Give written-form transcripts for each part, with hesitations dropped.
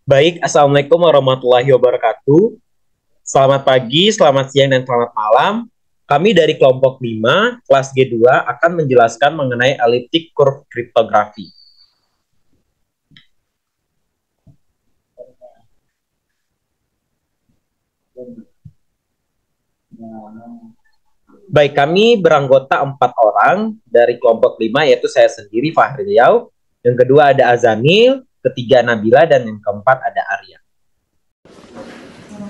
Baik, Assalamualaikum warahmatullahi wabarakatuh. Selamat pagi, selamat siang, dan selamat malam. Kami dari kelompok 5, kelas G2, akan menjelaskan mengenai elliptic curve kriptografi. Baik, kami beranggota 4 orang dari kelompok 5, yaitu saya sendiri, Fahri Riau. Yang kedua ada Azanil, ketiga Nabila, dan yang keempat ada Arya.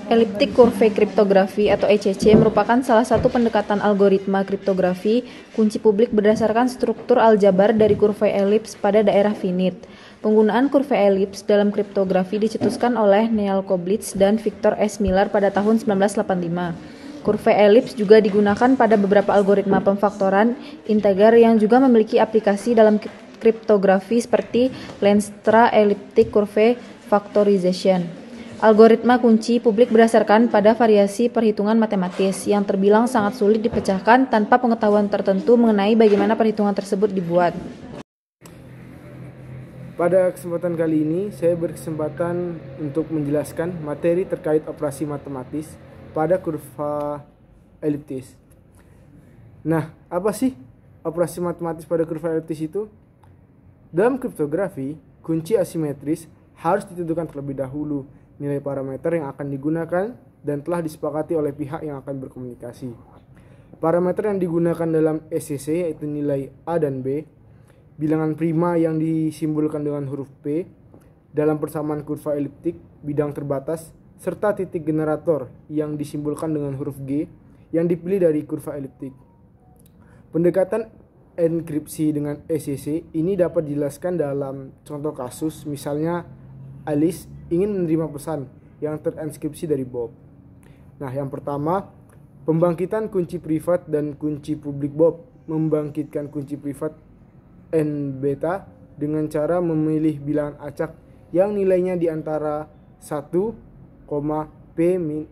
Elliptic Curve Kriptografi atau ECC merupakan salah satu pendekatan algoritma kriptografi kunci publik berdasarkan struktur aljabar dari kurva elips pada daerah finite. Penggunaan kurva elips dalam kriptografi dicetuskan oleh Neal Koblitz dan Victor S. Miller pada tahun 1985. Kurva elips juga digunakan pada beberapa algoritma pemfaktoran integer yang juga memiliki aplikasi dalam kriptografi seperti Lenstra Elliptic Curve Factorization. Algoritma kunci publik berdasarkan pada variasi perhitungan matematis yang terbilang sangat sulit dipecahkan tanpa pengetahuan tertentu mengenai bagaimana perhitungan tersebut dibuat. Pada kesempatan kali ini, saya berkesempatan untuk menjelaskan materi terkait operasi matematis pada kurva eliptis. Nah, apa sih operasi matematis pada kurva eliptis itu? Dalam kriptografi, kunci asimetris harus ditentukan terlebih dahulu nilai parameter yang akan digunakan dan telah disepakati oleh pihak yang akan berkomunikasi. Parameter yang digunakan dalam ECC yaitu nilai A dan B, bilangan prima yang disimbolkan dengan huruf P dalam persamaan kurva eliptik, bidang terbatas, serta titik generator yang disimbolkan dengan huruf G yang dipilih dari kurva eliptik. Pendekatan enkripsi dengan ECC ini dapat dijelaskan dalam contoh kasus, misalnya Alice ingin menerima pesan yang terenskripsi dari Bob. Nah, yang pertama, pembangkitan kunci privat dan kunci publik Bob membangkitkan kunci privat N beta dengan cara memilih bilangan acak yang nilainya di antara 1, P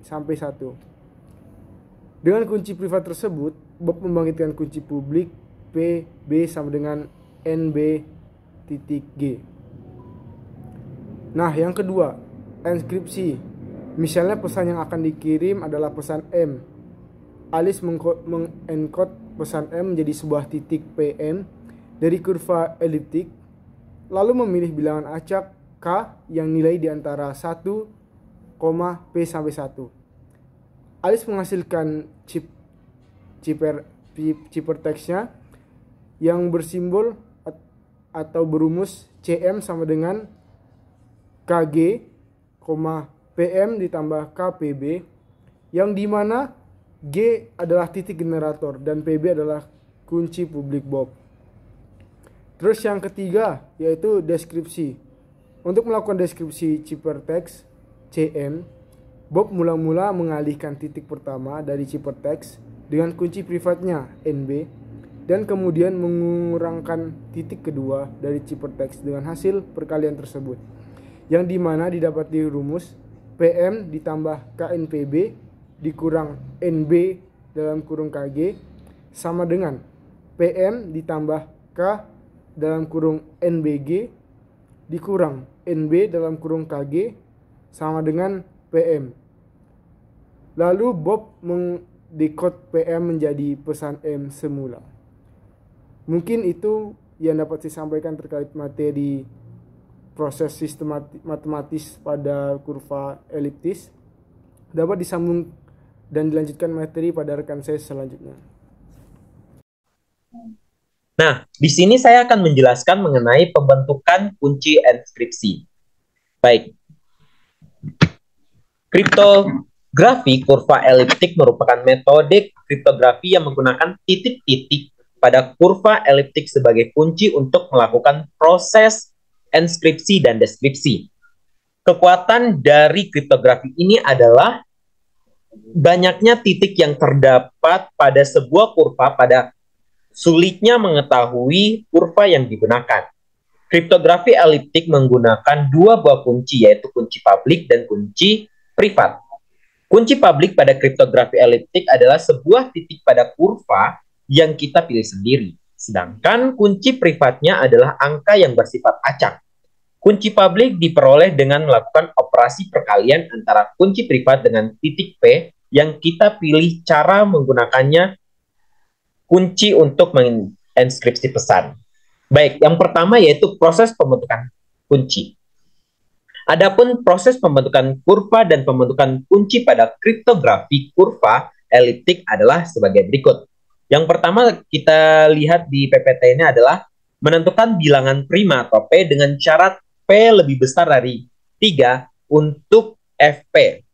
sampai 1. Dengan kunci privat tersebut, Bob membangkitkan kunci publik P B sama dengan NB titik G. Nah, yang kedua, enskripsi. Misalnya pesan yang akan dikirim adalah pesan M. Alice mengencode pesan M menjadi sebuah titik PM dari kurva eliptik, lalu memilih bilangan acak K yang nilai di antara 1, P sampai 1. Alice menghasilkan ciphertextnya yang bersimbol atau berumus CM sama dengan KG, PM ditambah KPB, yang dimana G adalah titik generator dan PB adalah kunci publik Bob. Terus yang ketiga yaitu deskripsi. Untuk melakukan deskripsi ciphertext CM, Bob mula-mula mengalihkan titik pertama dari ciphertext dengan kunci privatnya NB dan kemudian mengurangkan titik kedua dari ciphertext dengan hasil perkalian tersebut, yang dimana didapati rumus PM ditambah KNPB dikurang NB dalam kurung KG sama dengan PM ditambah K dalam kurung NBG dikurang NB dalam kurung KG sama dengan PM. Lalu Bob mendekode PM menjadi pesan M semula. Mungkin itu yang dapat saya sampaikan terkait materi proses matematis pada kurva eliptis. Dapat disambung dan dilanjutkan materi pada rekan saya selanjutnya. Nah, di sini saya akan menjelaskan mengenai pembentukan kunci enskripsi. Baik. Kriptografi kurva eliptik merupakan metode kriptografi yang menggunakan titik-titik pada kurva eliptik sebagai kunci untuk melakukan proses enskripsi dan deskripsi. Kekuatan dari kriptografi ini adalah banyaknya titik yang terdapat pada sebuah kurva pada sulitnya mengetahui kurva yang digunakan. Kriptografi eliptik menggunakan dua buah kunci, yaitu kunci publik dan kunci privat. Kunci publik pada kriptografi eliptik adalah sebuah titik pada kurva yang kita pilih sendiri. Sedangkan kunci privatnya adalah angka yang bersifat acak. Kunci publik diperoleh dengan melakukan operasi perkalian antara kunci privat dengan titik P yang kita pilih cara menggunakannya kunci untuk menginskripsi pesan. Baik, yang pertama yaitu proses pembentukan kunci. Adapun proses pembentukan kurva dan pembentukan kunci pada kriptografi kurva eliptik adalah sebagai berikut. Yang pertama kita lihat di PPT ini adalah menentukan bilangan prima atau P dengan syarat P lebih besar dari 3 untuk FP.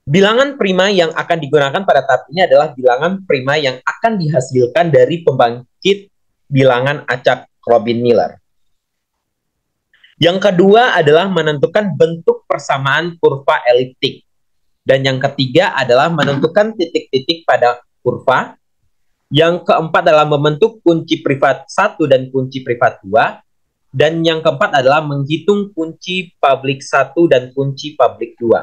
Bilangan prima yang akan digunakan pada tahap ini adalah bilangan prima yang akan dihasilkan dari pembangkit bilangan acak Robin-Miller. Yang kedua adalah menentukan bentuk persamaan kurva eliptik. Dan yang ketiga adalah menentukan titik-titik pada kurva. Yang keempat adalah membentuk kunci privat 1 dan kunci privat 2. Dan yang keempat adalah menghitung kunci publik 1 dan kunci publik 2.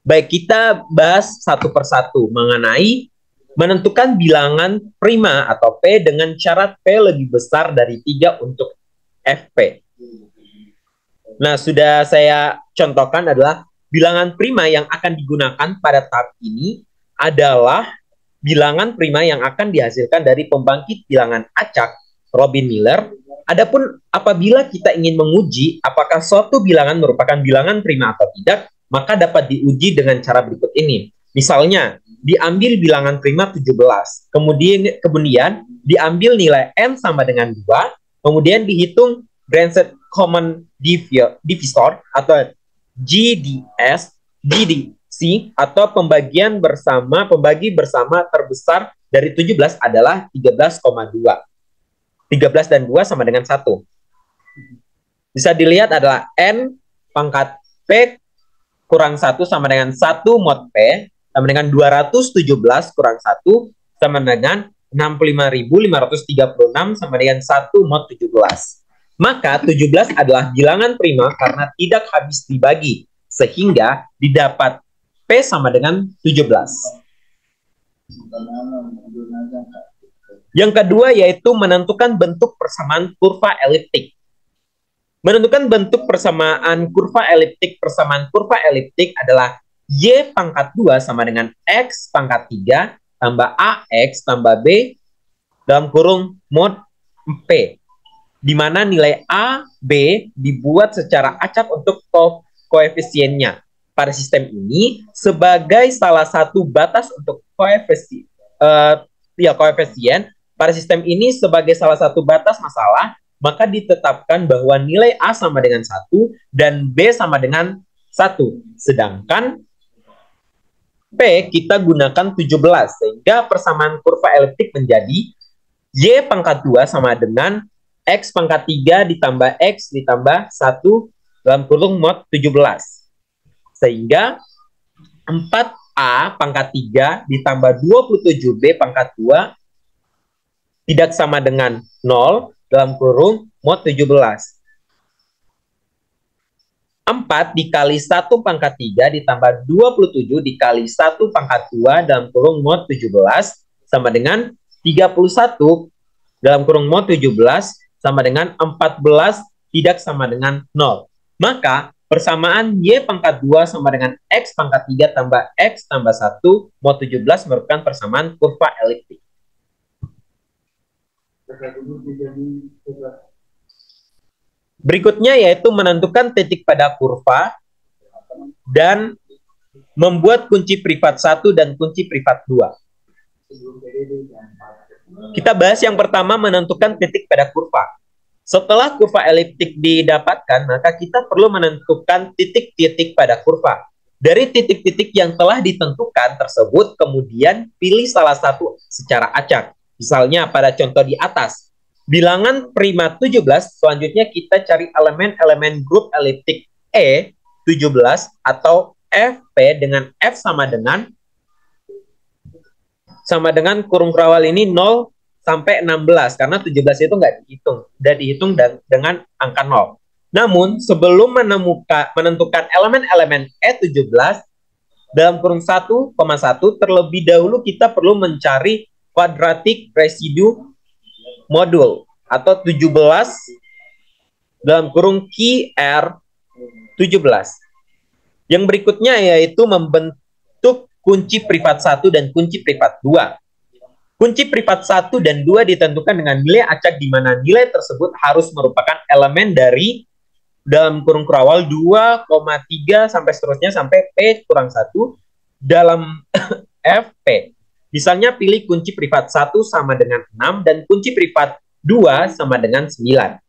Baik, kita bahas satu persatu mengenai menentukan bilangan prima atau P dengan syarat P lebih besar dari 3 untuk FP. Nah, sudah saya contohkan adalah bilangan prima yang akan digunakan pada tahap ini adalah bilangan prima yang akan dihasilkan dari pembangkit bilangan acak Robin-Miller. Adapun apabila kita ingin menguji apakah suatu bilangan merupakan bilangan prima atau tidak, maka dapat diuji dengan cara berikut ini. Misalnya, diambil bilangan prima 17, kemudian diambil nilai n sama dengan 2, kemudian dihitung Grand Common Divisor atau GDS, GDC atau pembagi bersama terbesar dari 17 adalah 13,2. 13 dan 2 sama dengan 1. Bisa dilihat adalah n pangkat P kurang 1 sama dengan 1 mod P sama dengan 217 kurang 1 sama dengan 65.536 sama dengan 1 mod 17. Maka 17 adalah bilangan prima karena tidak habis dibagi, sehingga didapat P sama dengan 17. Yang kedua yaitu menentukan bentuk persamaan kurva eliptik. Menentukan bentuk persamaan kurva eliptik adalah Y pangkat 2 sama dengan X pangkat 3 tambah AX tambah B dalam kurung mod P. Di mana nilai A, B dibuat secara acak untuk koefisiennya. Pada sistem ini, sebagai salah satu batas untuk koefisien, pada sistem ini sebagai salah satu batas masalah, maka ditetapkan bahwa nilai A sama dengan 1 dan B sama dengan 1. Sedangkan P kita gunakan 17, sehingga persamaan kurva eliptik menjadi Y pangkat 2 sama dengan X pangkat 3 ditambah X ditambah 1 dalam kurung mod 17. Sehingga 4A pangkat 3 ditambah 27B pangkat 2 tidak sama dengan 0 dalam kurung mod 17. 4 dikali 1 pangkat 3 ditambah 27 dikali 1 pangkat 2 dalam kurung mod 17 sama dengan 31 dalam kurung mod 17 sama dengan 14 tidak sama dengan 0. Maka persamaan Y pangkat 2 sama dengan X pangkat 3 tambah X tambah 1 mod 17 merupakan persamaan kurva eliptik. Berikutnya yaitu menentukan titik pada kurva dan membuat kunci privat 1 dan kunci privat 2. Kita bahas yang pertama, menentukan titik pada kurva. Setelah kurva eliptik didapatkan, maka kita perlu menentukan titik-titik pada kurva. Dari titik-titik yang telah ditentukan tersebut, kemudian pilih salah satu secara acak. Misalnya pada contoh di atas, bilangan prima 17, selanjutnya kita cari elemen-elemen grup eliptik E 17 atau FP dengan F sama dengan kurung kawal ini 0 sampai 16 karena 17 itu nggak dihitung, udah dihitung dengan angka 0. Namun sebelum menentukan elemen-elemen E17 dalam kurung 1,1 terlebih dahulu kita perlu mencari quadratic residue module atau 17 dalam kurung QR17. Yang berikutnya yaitu membentuk kunci privat 1 dan kunci privat 2. Kunci privat 1 dan 2 ditentukan dengan nilai acak di mana nilai tersebut harus merupakan elemen dari dalam kurung kurawal 2,3 sampai seterusnya sampai P kurang 1 dalam FP. Misalnya pilih kunci privat 1 sama dengan 6 dan kunci privat 2 sama dengan 9.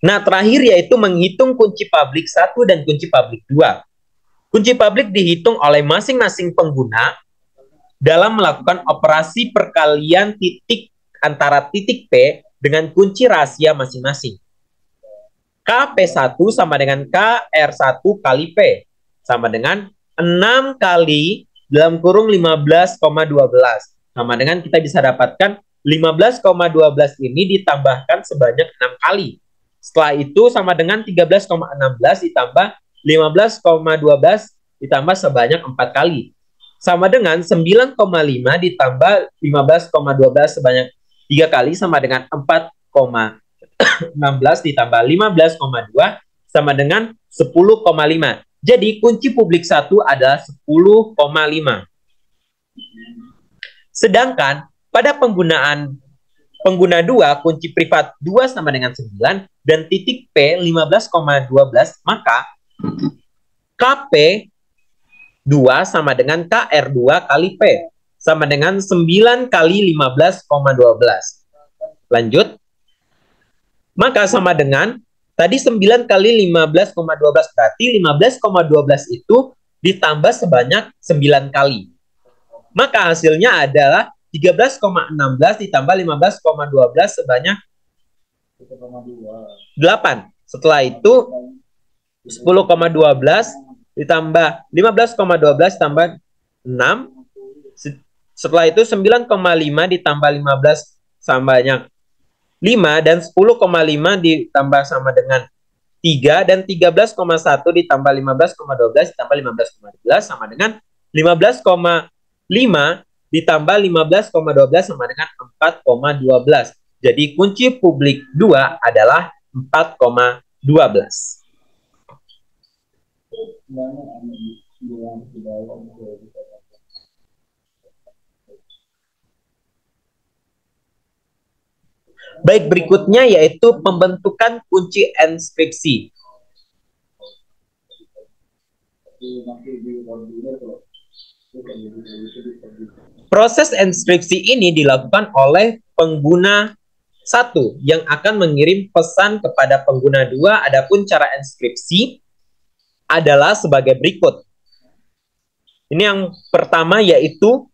Nah, terakhir yaitu menghitung kunci publik 1 dan kunci publik 2. Kunci publik dihitung oleh masing-masing pengguna dalam melakukan operasi perkalian titik antara titik P dengan kunci rahasia masing-masing. KP1 sama dengan KR1 kali P sama dengan 6 kali dalam kurung 15,12 sama dengan kita bisa dapatkan 15,12 ini ditambahkan sebanyak 6 kali. Setelah itu sama dengan 13,16 ditambah 15,12 ditambah sebanyak 4 kali. Sama dengan 9,5 ditambah 15,12 sebanyak 3 kali sama dengan 4,16 ditambah 15,2 sama dengan 10,5. Jadi kunci publik 1 adalah 10,5. Sedangkan pada pengguna 2, kunci privat 2 sama dengan 9 dan titik P 15,12, maka KP 2 sama dengan KR2 kali P sama dengan 9 kali 15,12. Lanjut. Maka sama dengan tadi 9 kali 15,12 berarti 15,12 itu ditambah sebanyak 9 kali. Maka hasilnya adalah 13,16 ditambah 15,12 sebanyak 8. Setelah itu 10,12 ditambah 15,12 tambah 6. Setelah itu 9,5 ditambah 15 sama banyak 5 dan 10,5 ditambah sama dengan 3 dan 13,1 ditambah 15,12 ditambah 15,12 sama dengan 15,5 ditambah 15,12 sama dengan 4,12. Jadi kunci publik 2 adalah 4,12. Baik, berikutnya yaitu pembentukan kunci enskripsi. Proses enskripsi ini dilakukan oleh pengguna 1 yang akan mengirim pesan kepada pengguna 2. Adapun cara enskripsi adalah sebagai berikut. Ini yang pertama yaitu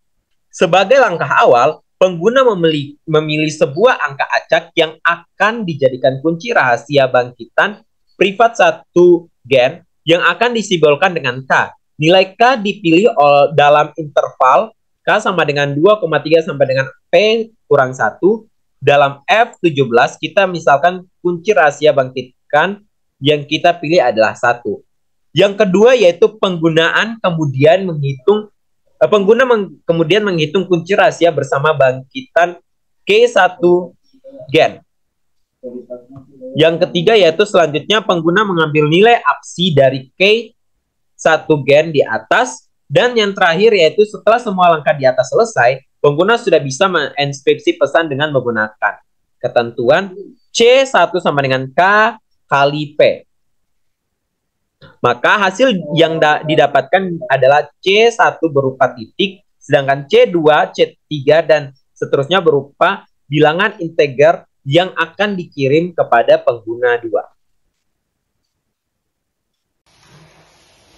sebagai langkah awal, pengguna memilih sebuah angka acak yang akan dijadikan kunci rahasia bangkitan privat 1 gen yang akan disimbolkan dengan K. Nilai K dipilih dalam interval K sama dengan 2,3 sampai dengan P kurang 1. Dalam F17 kita misalkan kunci rahasia bangkitkan yang kita pilih adalah 1. Yang kedua yaitu pengguna kemudian menghitung kunci rahasia bersama bangkitan K1 gen. Yang ketiga yaitu selanjutnya pengguna mengambil nilai APSI dari K1 gen di atas. Dan yang terakhir yaitu setelah semua langkah di atas selesai, pengguna sudah bisa menginskripsi pesan dengan menggunakan ketentuan C1 sama dengan K kali P. Maka hasil yang didapatkan adalah C1 berupa titik, sedangkan C2, C3, dan seterusnya berupa bilangan integer yang akan dikirim kepada pengguna 2.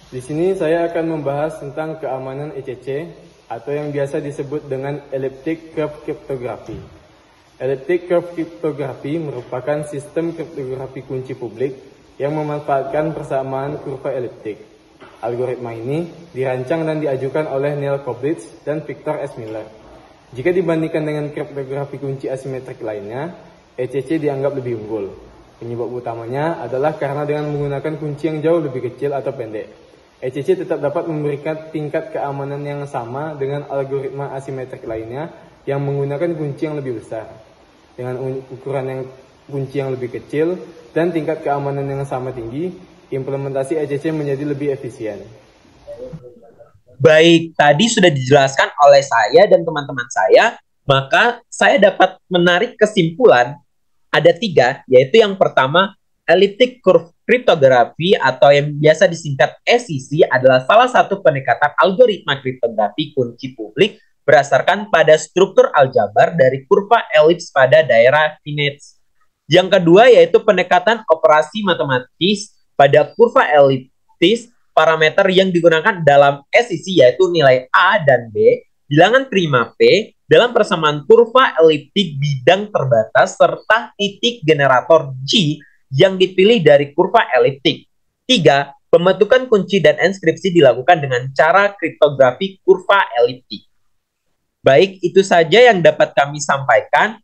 Di sini saya akan membahas tentang keamanan ECC atau yang biasa disebut dengan elliptic curve cryptography. Elliptic curve cryptography merupakan sistem kriptografi kunci publik yang memanfaatkan persamaan kurva eliptik. Algoritma ini dirancang dan diajukan oleh Neil Koblitz dan Victor S. Miller. Jika dibandingkan dengan kriptografi kunci asimetrik lainnya, ECC dianggap lebih unggul. Penyebab utamanya adalah karena dengan menggunakan kunci yang jauh lebih kecil atau pendek. ECC tetap dapat memberikan tingkat keamanan yang sama dengan algoritma asimetrik lainnya yang menggunakan kunci yang lebih besar. Dengan ukuran yang kunci yang lebih kecil dan tingkat keamanan yang sama tinggi, implementasi ECC menjadi lebih efisien. Baik, tadi sudah dijelaskan oleh saya dan teman-teman saya, maka saya dapat menarik kesimpulan ada 3, yaitu yang pertama, elliptic curve cryptography atau yang biasa disingkat SEC adalah salah satu pendekatan algoritma kriptografi kunci publik berdasarkan pada struktur aljabar dari kurva elips pada daerah finite. Yang kedua yaitu pendekatan operasi matematis pada kurva eliptis, parameter yang digunakan dalam SEC yaitu nilai A dan B, bilangan prima P, dalam persamaan kurva eliptik bidang terbatas serta titik generator G yang dipilih dari kurva eliptik. 3. Pembentukan kunci dan enskripsi dilakukan dengan cara kriptografi kurva eliptik. Baik, itu saja yang dapat kami sampaikan.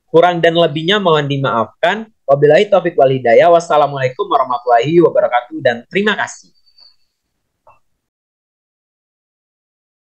Kurang dan lebihnya mohon dimaafkan. Wabillahi taufiq wal hidayah. Wassalamualaikum warahmatullahi wabarakatuh dan terima kasih.